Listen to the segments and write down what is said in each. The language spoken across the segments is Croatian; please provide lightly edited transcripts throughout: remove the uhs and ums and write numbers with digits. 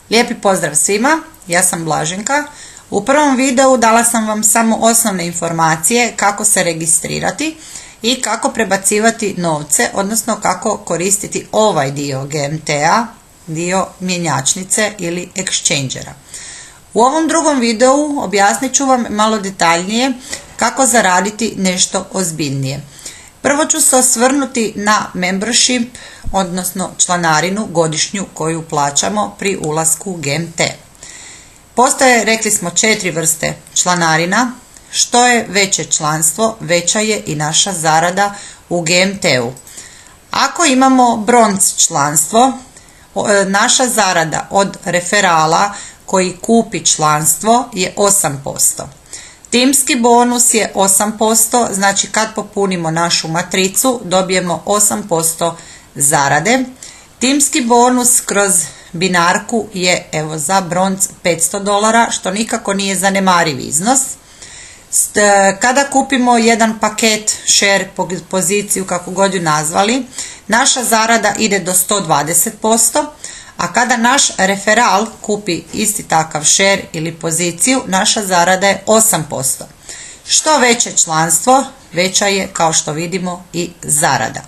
Lijepi pozdrav svima, ja sam Blaženka. U prvom videu dala sam vam samo osnovne informacije kako se registrirati i kako prebacivati novce, odnosno kako koristiti ovaj dio GMT-a, dio mjenjačnice ili exchangera. U ovom drugom videu objasnit ću vam malo detaljnije kako zaraditi nešto ozbiljnije. Prvo ću se osvrnuti na membership, odnosno članarinu godišnju koju plaćamo pri ulasku u GMT. Postoje, rekli smo, 4 vrste članarina. Što je veće članstvo, veća je i naša zarada u GMT-u. Ako imamo bronz članstvo, naša zarada od referala koji kupi članstvo je 8%. Timski bonus je 8%, znači kad popunimo našu matricu dobijemo 8% zarade. Timski bonus kroz binarku je za bronz $500, što nikako nije zanemariv iznos. Kada kupimo jedan paket, share, poziciju, kako god ju nazvali, naša zarada ide do 120%, a kada naš referal kupi isti takav share ili poziciju, naša zarada je 8%. Što veće članstvo, veća je, kao što vidimo, i zarada.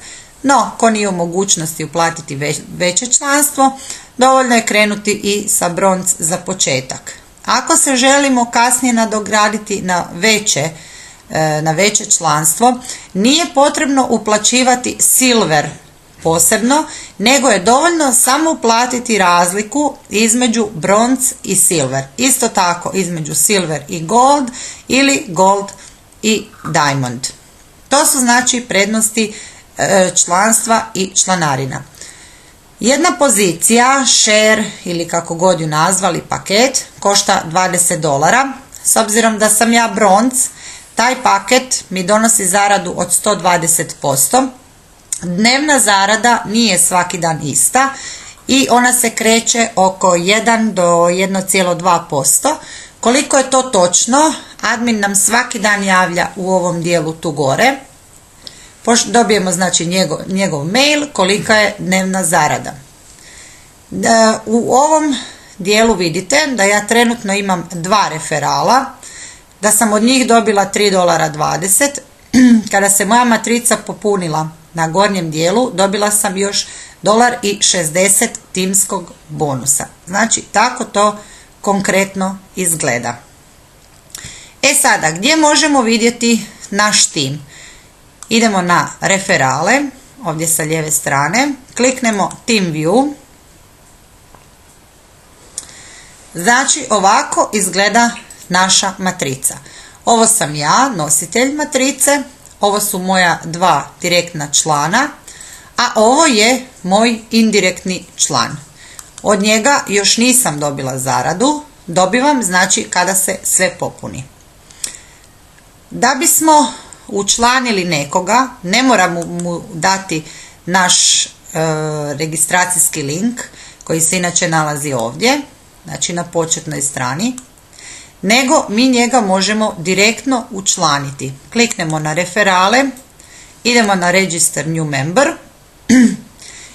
No, ko nije u mogućnosti uplatiti veće članstvo, dovoljno je krenuti i sa bronz za početak. Ako se želimo kasnije nadograditi na veće članstvo, nije potrebno uplaćivati silver posebno, nego je dovoljno samo uplatiti razliku između bronz i silver. Isto tako između silver i gold ili gold i diamond. To su znači prednosti članstva i članarina. Jedna pozicija, share ili kako god ju nazvali, paket, košta $20. S obzirom da sam ja bronz, taj paket mi donosi zaradu od 120%. Dnevna zarada nije svaki dan ista i ona se kreće oko 1 do 1,2%. Koliko je to točno, admin nam svaki dan javlja u ovom dijelu tu gore. Dobijemo znači njegov mail kolika je dnevna zarada. U ovom dijelu vidite da ja trenutno imam 2 referala, da sam od njih dobila $3.20. Kada se moja matrica popunila na gornjem dijelu, dobila sam još $1.60 timskog bonusa. Znači, tako to konkretno izgleda. Sada, gdje možemo vidjeti naš tim? Idemo na referale, ovdje sa lijeve strane, kliknemo Team View. Znači, ovako izgleda naša matrica. Ovo sam ja, nositelj matrice, ovo su moja 2 direktna člana, a ovo je moj indirektni član. Od njega još nisam dobila zaradu, dobivam znači kada se sve popuni. Da bismo učlanili nekoga, ne moramo mu dati naš registracijski link koji se inače nalazi ovdje, znači na početnoj strani, nego mi njega možemo direktno učlaniti. Kliknemo na referale, idemo na Register New Member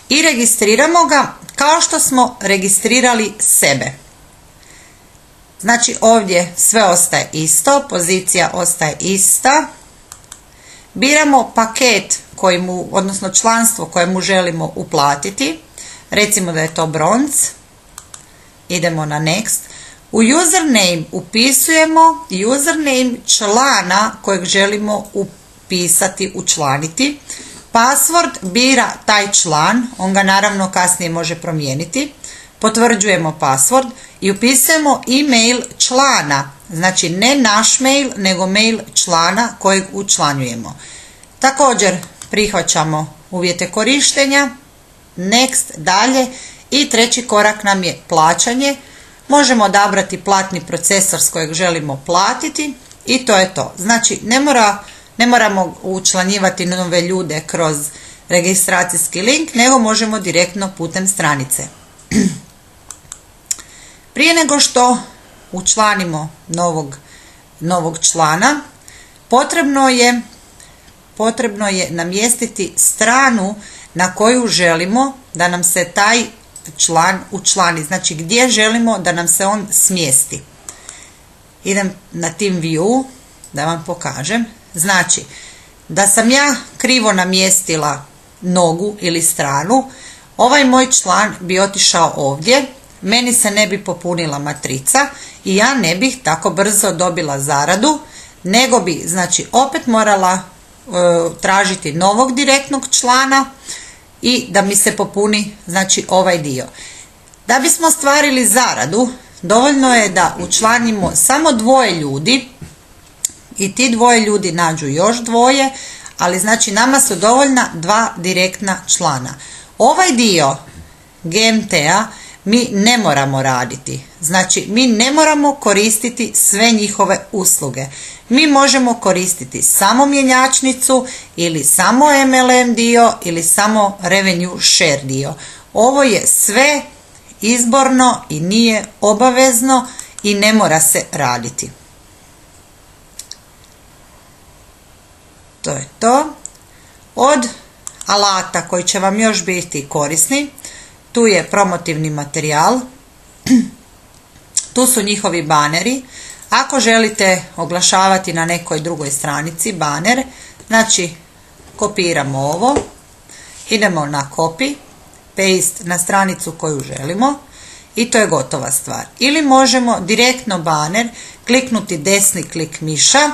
i registriramo ga kao što smo registrirali sebe. Znači ovdje sve ostaje isto, pozicija ostaje ista. Biramo paket odnosno članstvo kojemu želimo uplatiti. Recimo da je to bronz. Idemo na Next. U username upisujemo username člana kojeg želimo učlaniti. Password bira taj član, on ga naravno kasnije može promijeniti. Potvrđujemo password i upisujemo email člana, znači ne naš mail, nego mail člana kojeg učlanjujemo. Također prihvaćamo uvjete korištenja, Next, dalje, i treći korak nam je plaćanje. Možemo odabrati platni procesor s kojeg želimo platiti i to je to. Znači ne moramo učlanjivati nove ljude kroz registracijski link, nego možemo direktno putem stranice. Prije nego što učlanimo novog člana, potrebno je namjestiti stranu na koju želimo da nam se taj član učlani, znači gdje želimo da nam se on smjesti. Idem na Team View da vam pokažem. Znači, da sam ja krivo namjestila nogu ili stranu, ovaj moj član bi otišao ovdje, meni se ne bi popunila matrica i ja ne bih tako brzo dobila zaradu, nego bi znači opet morala tražiti novog direktnog člana i da mi se popuni znači ovaj dio. Da bismo ostvarili zaradu, dovoljno je da učlanimo samo 2 ljudi i ti 2 ljudi nađu još 2, ali znači nama su dovoljna 2 direktna člana. Ovaj dio GMT-a mi ne moramo raditi, znači mi ne moramo koristiti sve njihove usluge. Mi možemo koristiti samo mjenjačnicu ili samo MLM dio ili samo revenue share dio. Ovo je sve izborno i nije obavezno i ne mora se raditi. To je to. Od alata koji će vam još biti korisni, tu je promotivni materijal, tu su njihovi baneri. Ako želite oglašavati na nekoj drugoj stranici baner, znači kopiramo ovo, idemo na copy, paste na stranicu koju želimo i to je gotova stvar. Ili možemo direktno baner kliknuti desni klik miša,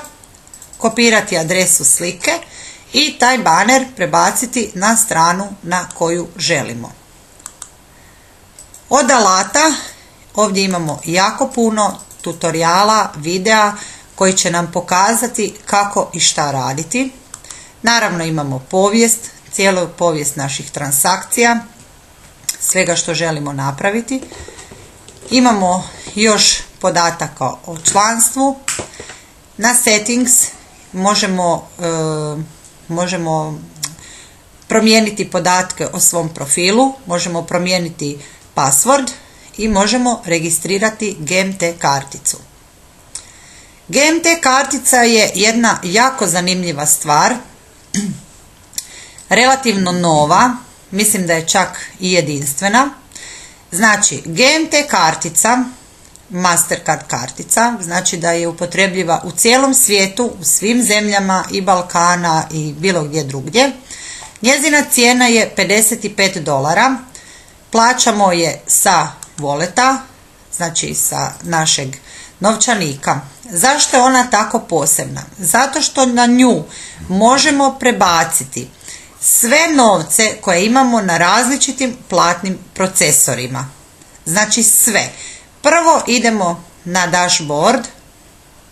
kopirati adresu slike i taj baner prebaciti na stranu na koju želimo. Od alata ovdje imamo jako puno tutoriala, videa koji će nam pokazati kako i šta raditi. Naravno imamo povijest, cijelu povijest naših transakcija, svega što želimo napraviti. Imamo još podataka o članstvu. Na settings možemo promijeniti podatke o svom profilu, možemo promijeniti password i možemo registrirati GMT karticu. GMT kartica je jedna jako zanimljiva stvar, relativno nova, mislim da je čak i jedinstvena. Znači, GMT kartica, Mastercard kartica, znači da je upotrebljiva u cijelom svijetu, u svim zemljama i Balkana i bilo gdje drugdje. Njezina cijena je $55. Plaćamo je sa voleta, znači sa našeg novčanika. Zašto je ona tako posebna? Zato što na nju možemo prebaciti sve novce koje imamo na različitim platnim procesorima. Znači sve. Prvo idemo na dashboard,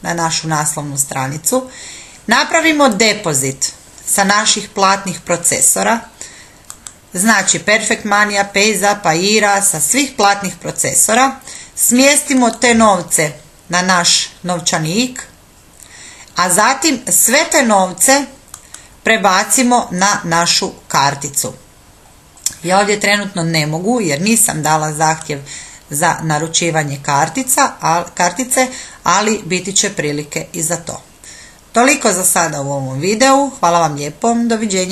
na našu naslovnu stranicu, napravimo depozit sa naših platnih procesora, znači Perfect Money, Payza, Payeera, sa svih platnih procesora, smjestimo te novce na naš novčanik, a zatim sve te novce prebacimo na našu karticu. Ja ovdje trenutno ne mogu jer nisam dala zahtjev za naručivanje kartice, ali biti će prilike i za to. Toliko za sada u ovom videu. Hvala vam lijepo. Doviđenja.